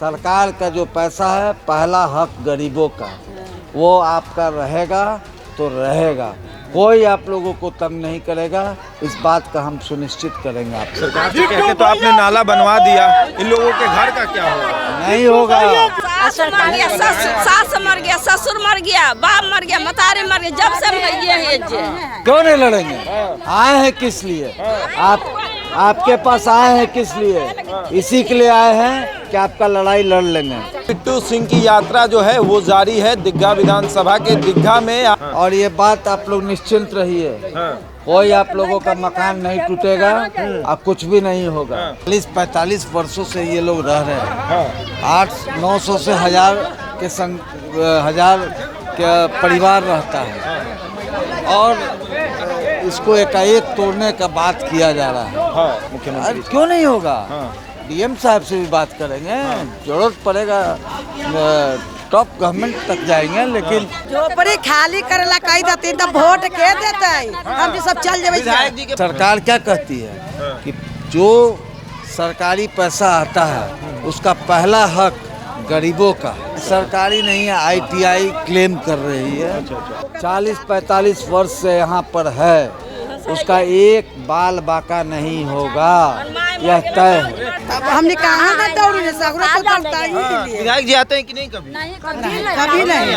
सरकार का जो पैसा है पहला हक गरीबों का, वो आपका रहेगा तो रहेगा। कोई आप लोगों को तंग नहीं करेगा, इस बात का हम सुनिश्चित करेंगे। आप सरकार से कह के तो आपने नाला बनवा दिया, इन लोगों के घर का क्या होगा? नहीं होगा। सास मर गया, ससुर मर गया, बाप मर गया, मतारे मर गए, जब से ये है क्यों नहीं लड़ेंगे? आए हैं किस लिए? आपके पास आए हैं किस लिए? इसी के लिए आए हैं कि आपका लड़ाई लड़ लेंगे। बिट्टू सिंह की यात्रा जो है वो जारी है दीघा विधानसभा के दीघा में। और ये बात आप लोग निश्चिंत रहिए, कोई आप लोगों का मकान नहीं टूटेगा और कुछ भी नहीं होगा। 40-45 वर्षों से ये लोग रह रहे हैं। 800-900 से हजार के परिवार रहता है और इसको एकाएक तोड़ने का बात किया जा रहा है। मुख्यमंत्री क्यों नहीं होगा? डीएम साहब से भी बात करेंगे, जरूरत पड़ेगा टॉप गवर्नमेंट तक जाएंगे, लेकिन झोपड़ी खाली करेला कही देती तो वोट के देते, हम सब चल जाए। सरकार क्या कहती है कि जो सरकारी पैसा आता है उसका पहला हक गरीबों का। सरकारी नहीं है, आईटीआई क्लेम कर रही है। 40-45 वर्ष से यहाँ पर है, उसका एक बाल बाका नहीं होगा, यह तय है। अब हमने कहाँ का दौड़ विधायक जी आते हैं कि नहीं? कभी नहीं।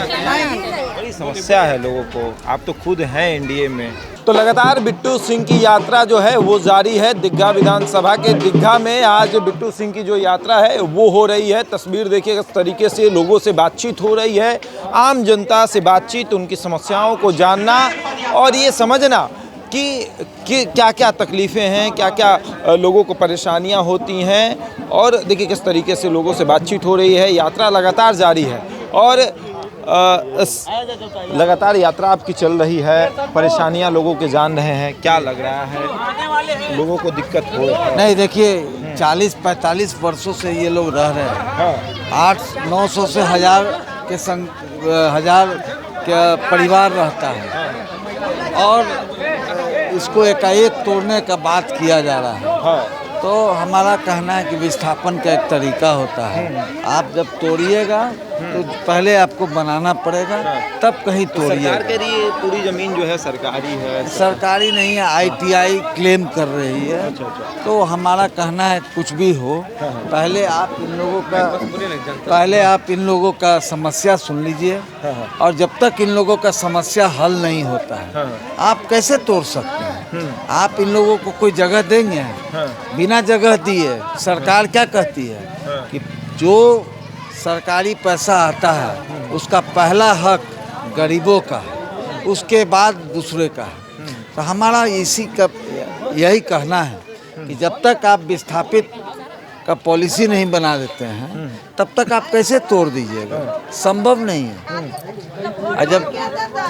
बड़ी समस्या है लोगों को, आप तो खुद हैं एनडीए में। तो लगातार बिट्टू सिंह की यात्रा जो है वो जारी है दीघा विधानसभा के दीघा में। आज बिट्टू सिंह की जो यात्रा है वो हो रही है। तस्वीर देखिए किस तरीके से लोगों से बातचीत हो रही है, आम जनता से बातचीत, उनकी समस्याओं को जानना और ये समझना कि क्या क्या तकलीफ़ें हैं, क्या क्या लोगों को परेशानियां होती हैं। और देखिए किस तरीके से लोगों से बातचीत हो रही है। यात्रा लगातार जारी है और लगातार यात्रा आपकी चल रही है, परेशानियां लोगों के जान रहे हैं। क्या लग रहा है, लोगों को दिक्कत हो रही है? नहीं, देखिए 40-45 वर्षों से ये लोग रह रहे हैं। 800-900 से हजार के परिवार रहता है और इसको एकाएक तोड़ने का बात किया जा रहा है। तो हमारा कहना है कि विस्थापन का एक तरीका होता है। आप जब तोड़िएगा तो पहले आपको बनाना पड़ेगा, तब कहीं तोड़िएगा। सरकार के लिए पूरी ज़मीन जो है सरकारी है? सरकारी नहीं है, आईटीआई क्लेम कर रही है। तो हमारा कहना है कुछ भी हो, पहले आप इन लोगों का समस्या सुन लीजिए और जब तक इन लोगों का समस्या हल नहीं होता है आप कैसे तोड़ सकते हैं? आप इन लोगों को कोई जगह देंगे? बिना जगह दिए सरकार क्या कहती है कि जो सरकारी पैसा आता है उसका पहला हक गरीबों का, उसके बाद दूसरे का। तो हमारा इसी का यही कहना है कि जब तक आप विस्थापित का पॉलिसी नहीं बना देते हैं तब तक आप कैसे तोड़ दीजिएगा? संभव नहीं है। और जब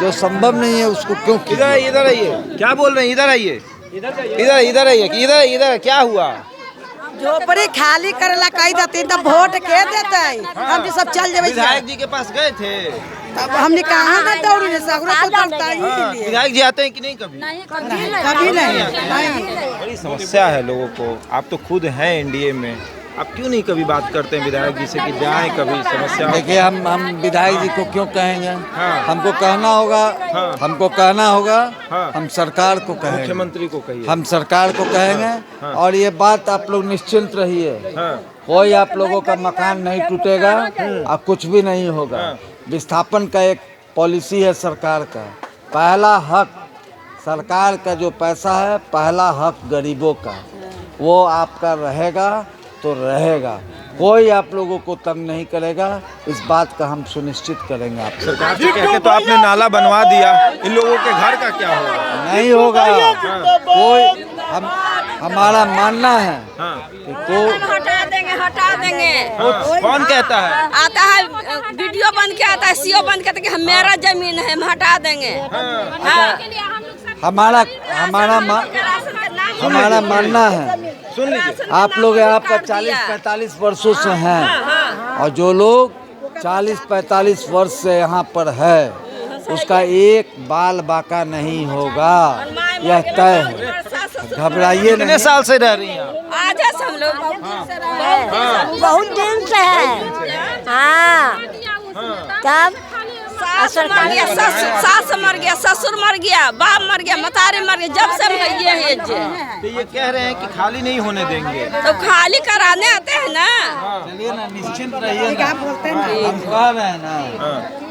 जो संभव नहीं है उसको क्यों? इधर आइए, क्या बोल रहे हैं? इधर आइए, इधर आइए, इधर क्या हुआ? झोपड़ी खाली करेला कही देती तो वोट के देते, हम सब चल जाए। विधायक जी के पास गए थे? तब हमने कहाँ का दौड़ विधायक जी आते हैं कि नहीं? कभी नहीं। बड़ी समस्या है लोगों को, आप तो खुद हैं एनडीए में, आप क्यों नहीं कभी बात करते हैं विधायक जी से कि जाएं कभी समस्या? देखिए हम विधायक जी को क्यों कहेंगे? हमको कहना होगा, हम सरकार को कहेंगे, मुख्यमंत्री को कहिए, हम सरकार को कहेंगे। और ये बात आप लोग निश्चिंत रहिए, कोई आप लोगों का मकान नहीं टूटेगा और कुछ भी नहीं होगा। विस्थापन का एक पॉलिसी है सरकार का। पहला हक, सरकार का जो पैसा है पहला हक गरीबों का, वो आपका रहेगा तो रहेगा। कोई आप लोगों को तंग नहीं करेगा, इस बात का हम सुनिश्चित करेंगे। आप सरकार से कह के तो आपने नाला बनवा दिया, इन लोगों के घर का क्या होगा? नहीं होगा। कोई हमारा मानना है कि हटा देंगे। कौन कहता है? आता है वीडियो बंद किया, आता है सीओ बंद कहते कि मेरा जमीन है, हम हटा देंगे। हमारा मानना है, सुन लीजिए, आप लोग यहाँ पर 40-45 वर्षों से हैं और जो लोग 40-45 वर्ष से यहाँ पर है उसका एक बाल बाका नहीं होगा, यह तय है। घबराइए नहीं। कितने साल से रह रही हैं आप? आज हम लोग बहुत दिन से है। तब सास मर गया, सास मर गया, ससुर मर गया, बाप मर गया, मतारे मर गया, जब से हम है जे। तो ये कह रहे हैं कि खाली नहीं होने देंगे। तो खाली कराने आते हैं ना। चलिए ना, निश्चिंत रहिए ना। हम कह रहे हैं ना,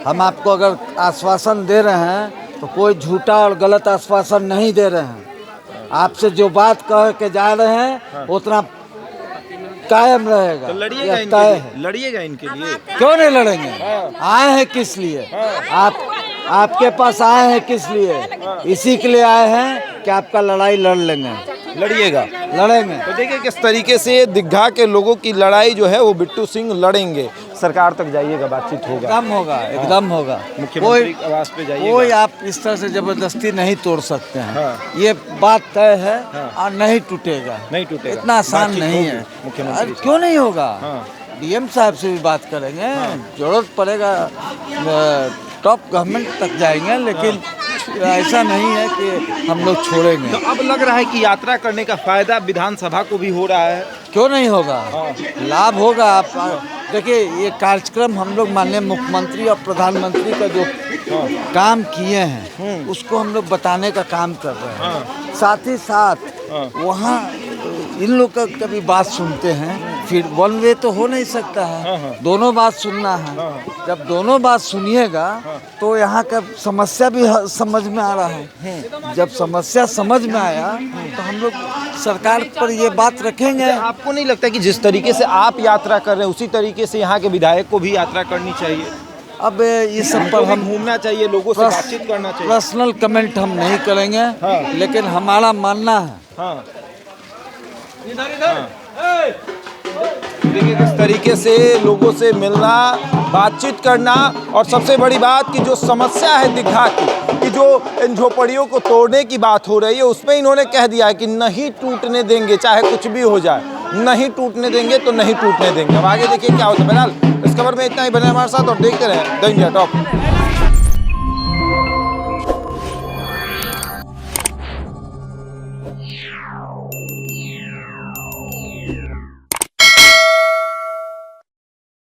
हम आपको अगर आश्वासन दे रहे हैं तो कोई झूठा और गलत आश्वासन नहीं दे रहे हैं। आपसे जो बात कह के जा रहे हैं उतना कायम रहेगा। तो लड़िएगा यह इनके तय लिए, है। लड़िएगा इनके लिए। क्यों नहीं लड़ेंगे? आए हैं किस लिए? आप आपके पास आए हैं किस लिए? इसी के लिए आए हैं कि आपका लड़ाई लड़ लेंगे। लड़िएगा। लड़ेंगे। तो देखिए किस तरीके से दिग्घा के लोगों की लड़ाई जो है वो बिट्टू सिंह लड़ेंगे। सरकार तक जाइएगा, बातचीत होगा। एकदम होगा, एकदम होगा। मुख्यमंत्री के आवास पे जाइएगा। कोई आप इस तरह से जबरदस्ती नहीं तोड़ सकते हैं। हाँ। ये बात तय है और नहीं टूटेगा। नहीं टूटेगा। इतना आसान बातचीत नहीं होगी है। मुख्यमंत्री अरे से। क्यों नहीं होगा? हाँ। डीएम साहब से भी बात करेंगे। जरूरत पड़ेगा टॉप गवर्नमेंट तक जाएंगे, लेकिन ऐसा नहीं है कि हम लोग छोड़ेंगे। तो अब लग रहा है कि यात्रा करने का फायदा विधानसभा को भी हो रहा है। क्यों नहीं होगा? लाभ होगा। आप देखिए, ये कार्यक्रम हम लोग माननीय मुख्यमंत्री और प्रधानमंत्री का जो काम किए हैं उसको हम लोग बताने का काम कर रहे हैं। साथ ही साथ वहाँ इन लोग का कभी बात सुनते हैं, फिर वन वे तो हो नहीं सकता है। दोनों बात सुनना है। जब दोनों बात सुनिएगा तो यहाँ का समस्या भी समझ में आ रहा है। जब समस्या समझ में आया तो हम लोग सरकार पर ये बात रखेंगे। आपको नहीं लगता कि जिस तरीके से आप यात्रा कर रहे हैं उसी तरीके से यहाँ के विधायक को भी यात्रा करनी चाहिए? अब इस सब पर हम घूमना चाहिए, लोगों से बातचीत करना चाहिए। पर्सनल कमेंट हम नहीं करेंगे, लेकिन हमारा मानना है। हाँ। देखिए किस तरीके से लोगों से मिलना, बातचीत करना, और सबसे बड़ी बात कि जो समस्या है दिग्घा की, कि जो इन झोपड़ियों को तोड़ने की बात हो रही है, उसमें इन्होंने कह दिया है कि नहीं टूटने देंगे, चाहे कुछ भी हो जाए, नहीं टूटने देंगे तो नहीं टूटने देंगे। अब आगे देखिए क्या होता है। बहरहाल इस खबर में इतना ही। बने हमारे साथ और देखते रहें द इंडिया टॉप।